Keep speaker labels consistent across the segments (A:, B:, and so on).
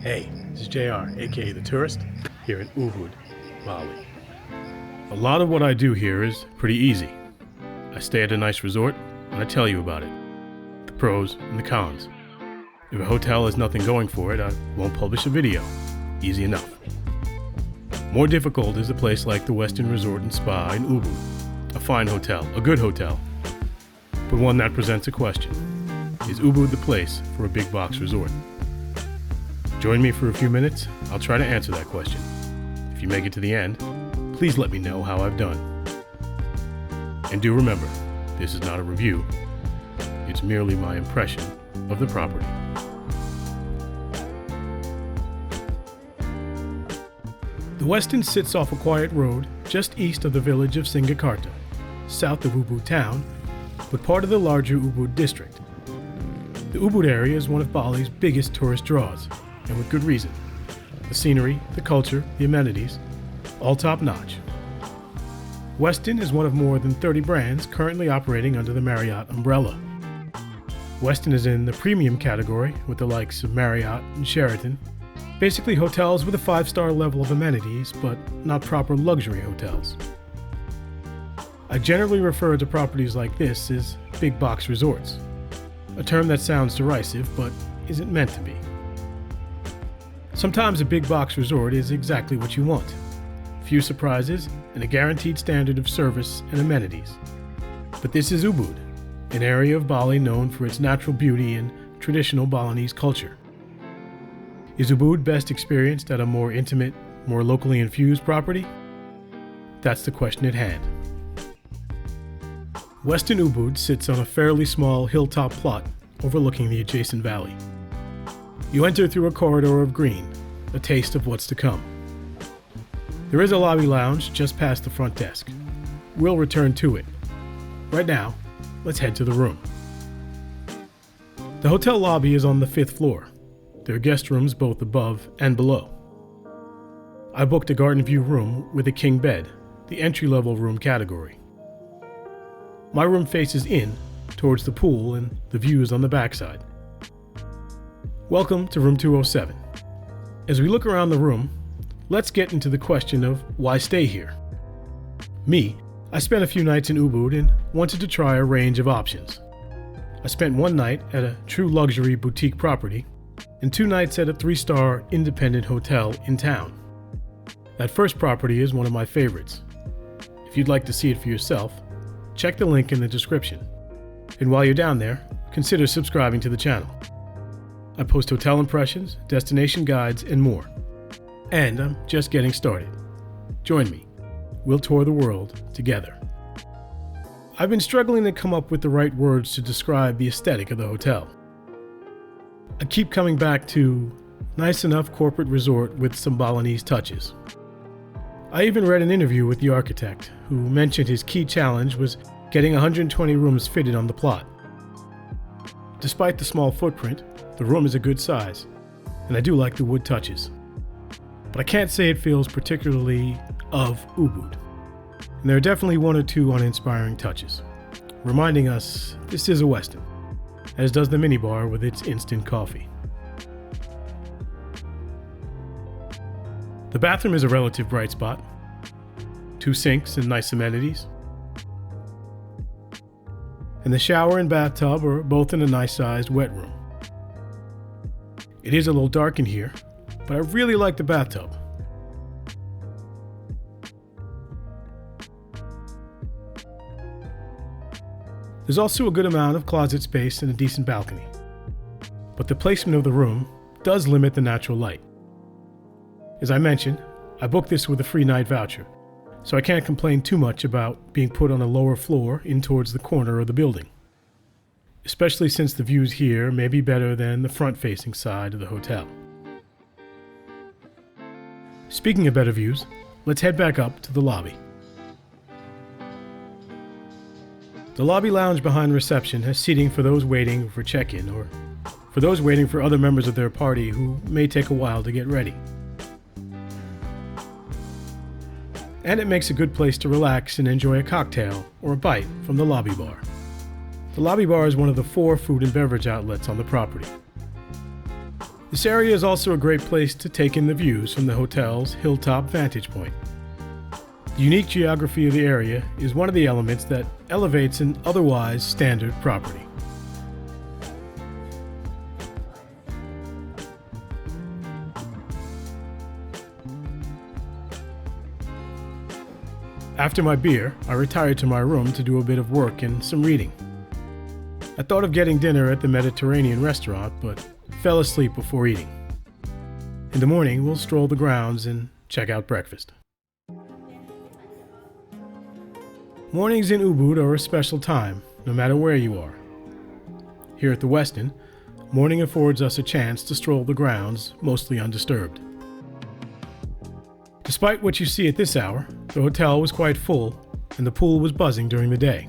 A: Hey, this is JR, aka The Tourist, here in Ubud, Bali. A lot of what I do here is pretty easy. I stay at a nice resort, and I tell you about it. The pros and the cons. If a hotel has nothing going for it, I won't publish a video. Easy enough. More difficult is a place like the Westin Resort and Spa in Ubud. A fine hotel, a good hotel, but one that presents a question. Is Ubud the place for a big box resort? Join me for a few minutes. I'll try to answer that question. If you make it to the end, please let me know how I've done. And do remember, this is not a review. It's merely my impression of the property. The Westin sits off a quiet road just east of the village of Singhakarta, south of Ubud town, but part of the larger Ubud district. The Ubud area is one of Bali's biggest tourist draws, and with good reason. The scenery, the culture, the amenities, all top-notch. Westin is one of more than 30 brands currently operating under the Marriott umbrella. Westin is in the premium category with the likes of Marriott and Sheraton, basically hotels with a 5-star level of amenities, but not proper luxury hotels. I generally refer to properties like this as big box resorts, a term that sounds derisive but isn't meant to be. Sometimes a big box resort is exactly what you want. Few surprises and a guaranteed standard of service and amenities. But this is Ubud, an area of Bali known for its natural beauty and traditional Balinese culture. Is Ubud best experienced at a more intimate, more locally infused property? That's the question at hand. Westin Ubud sits on a fairly small hilltop plot overlooking the adjacent valley. You enter through a corridor of green, a taste of what's to come. There is a lobby lounge just past the front desk. We'll return to it. Right now, let's head to the room. The hotel lobby is on the 5th floor. There are guest rooms both above and below. I booked a garden view room with a king bed, the entry-level room category. My room faces in, towards the pool and the views on the backside. Welcome to room 207. As we look around the room, let's get into the question of why stay here. Me, I spent a few nights in Ubud and wanted to try a range of options. I spent one night at a true luxury boutique property and 2 nights at a 3-star independent hotel in town. That first property is one of my favorites. If you'd like to see it for yourself, check the link in the description. And while you're down there, consider subscribing to the channel. I post hotel impressions, destination guides, and more. And I'm just getting started. Join me. We'll tour the world together. I've been struggling to come up with the right words to describe the aesthetic of the hotel. I keep coming back to nice enough corporate resort with some Balinese touches. I even read an interview with the architect, who mentioned his key challenge was getting 120 rooms fitted on the plot. Despite the small footprint, the room is a good size, and I do like the wood touches. But I can't say it feels particularly of Ubud. And there are definitely 1 or 2 uninspiring touches, reminding us this is a Westin, as does the minibar with its instant coffee. The bathroom is a relative bright spot. 2 sinks and nice amenities. And the shower and bathtub are both in a nice-sized wet room. It is a little dark in here, but I really like the bathtub. There's also a good amount of closet space and a decent balcony. But the placement of the room does limit the natural light. As I mentioned, I booked this with a free night voucher, so I can't complain too much about being put on a lower floor in towards the corner of the building. Especially since the views here may be better than the front-facing side of the hotel. Speaking of better views, let's head back up to the lobby. The lobby lounge behind reception has seating for those waiting for check-in or for those waiting for other members of their party who may take a while to get ready. And it makes a good place to relax and enjoy a cocktail or a bite from the lobby bar. The lobby bar is one of the 4 food and beverage outlets on the property. This area is also a great place to take in the views from the hotel's hilltop vantage point. The unique geography of the area is one of the elements that elevates an otherwise standard property. After my beer, I retired to my room to do a bit of work and some reading. I thought of getting dinner at the Mediterranean restaurant, but fell asleep before eating. In the morning, we'll stroll the grounds and check out breakfast. Mornings in Ubud are a special time, no matter where you are. Here at the Westin, morning affords us a chance to stroll the grounds, mostly undisturbed. Despite what you see at this hour, the hotel was quite full and the pool was buzzing during the day.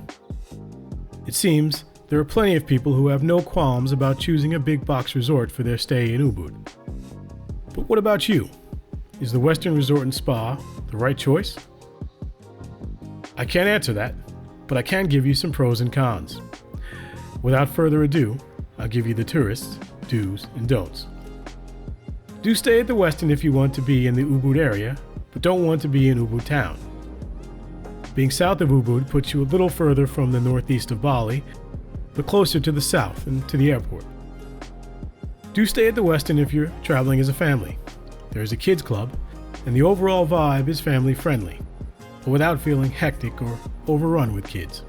A: It seems there are plenty of people who have no qualms about choosing a big box resort for their stay in Ubud. But what about you? Is the Westin Resort and Spa the right choice? I can't answer that, but I can give you some pros and cons. Without further ado, I'll give you the tourists' do's and don'ts. Do stay at the Westin if you want to be in the Ubud area, but don't want to be in Ubud town. Being south of Ubud puts you a little further from the northeast of Bali, but closer to the south and to the airport. Do stay at the Westin if you're traveling as a family. There is a kids club, and the overall vibe is family friendly, but without feeling hectic or overrun with kids.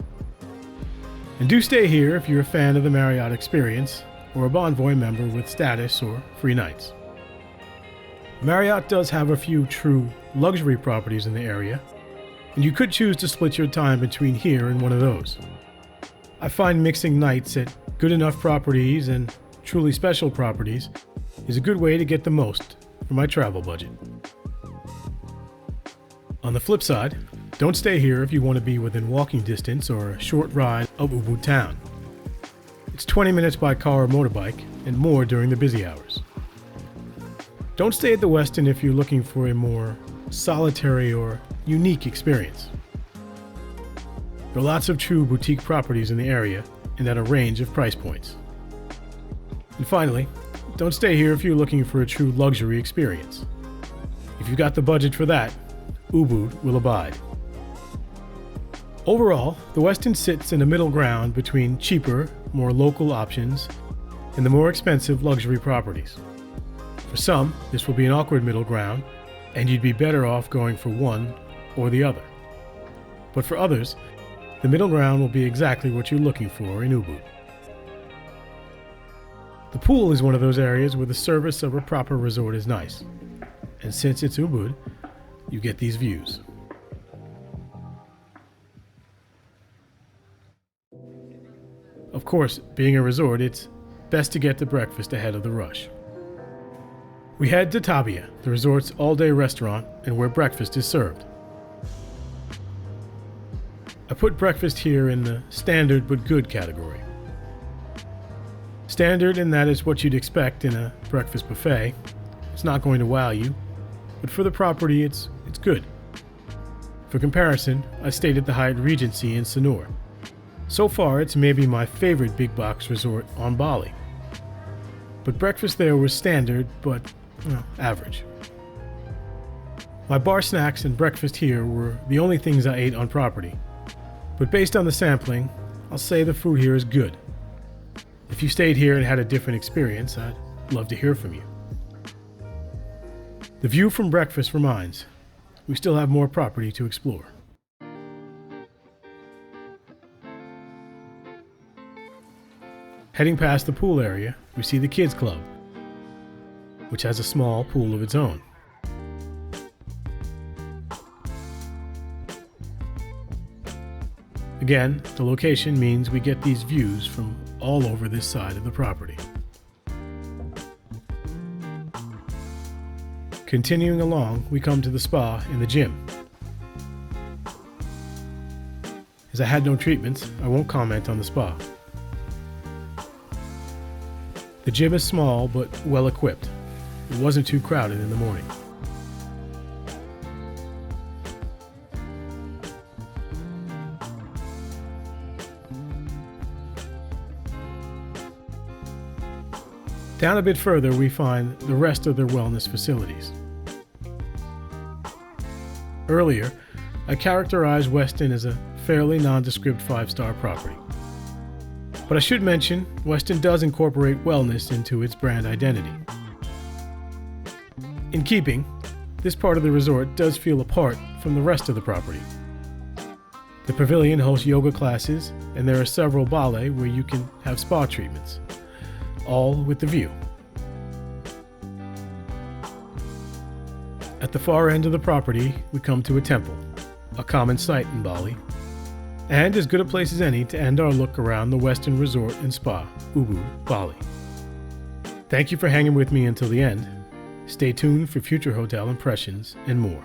A: And do stay here if you're a fan of the Marriott experience or a Bonvoy member with status or free nights. Marriott does have a few true luxury properties in the area, and you could choose to split your time between here and one of those. I find mixing nights at good enough properties and truly special properties is a good way to get the most for my travel budget. On the flip side, don't stay here if you want to be within walking distance or a short ride of Ubud town. It's 20 minutes by car or motorbike and more during the busy hours. Don't stay at the Westin if you're looking for a more solitary or unique experience. There are lots of true boutique properties in the area and at a range of price points. And finally, don't stay here if you're looking for a true luxury experience. If you've got the budget for that, Ubud will abide. Overall, the Westin sits in a middle ground between cheaper, more local options and the more expensive luxury properties. For some, this will be an awkward middle ground, and you'd be better off going for one or the other. But for others, the middle ground will be exactly what you're looking for in Ubud. The pool is one of those areas where the service of a proper resort is nice. And since it's Ubud, you get these views. Of course, being a resort, it's best to get to breakfast ahead of the rush. We head to Tabia, the resort's all-day restaurant and where breakfast is served. I put breakfast here in the standard but good category. Standard in that it's what you'd expect in a breakfast buffet. It's not going to wow you, but for the property it's good. For comparison, I stayed at the Hyatt Regency in Sanur. So far, it's maybe my favorite big box resort on Bali. But breakfast there was standard, but average. My bar snacks and breakfast here were the only things I ate on property. But based on the sampling, I'll say the food here is good. If you stayed here and had a different experience, I'd love to hear from you. The view from breakfast reminds, we still have more property to explore. Heading past the pool area, we see the kids club, which has a small pool of its own. Again, the location means we get these views from all over this side of the property. Continuing along, we come to the spa and the gym. As I had no treatments, I won't comment on the spa. The gym is small but well equipped. It wasn't too crowded in the morning. Down a bit further, we find the rest of their wellness facilities. Earlier, I characterized Westin as a fairly nondescript 5-star property. But I should mention, Westin does incorporate wellness into its brand identity. In keeping, this part of the resort does feel apart from the rest of the property. The pavilion hosts yoga classes, and there are several ballet where you can have spa treatments, all with the view. At the far end of the property, we come to a temple, a common sight in Bali, and as good a place as any to end our look around the Westin Resort and Spa, Ubud, Bali. Thank you for hanging with me until the end. Stay tuned for future hotel impressions and more.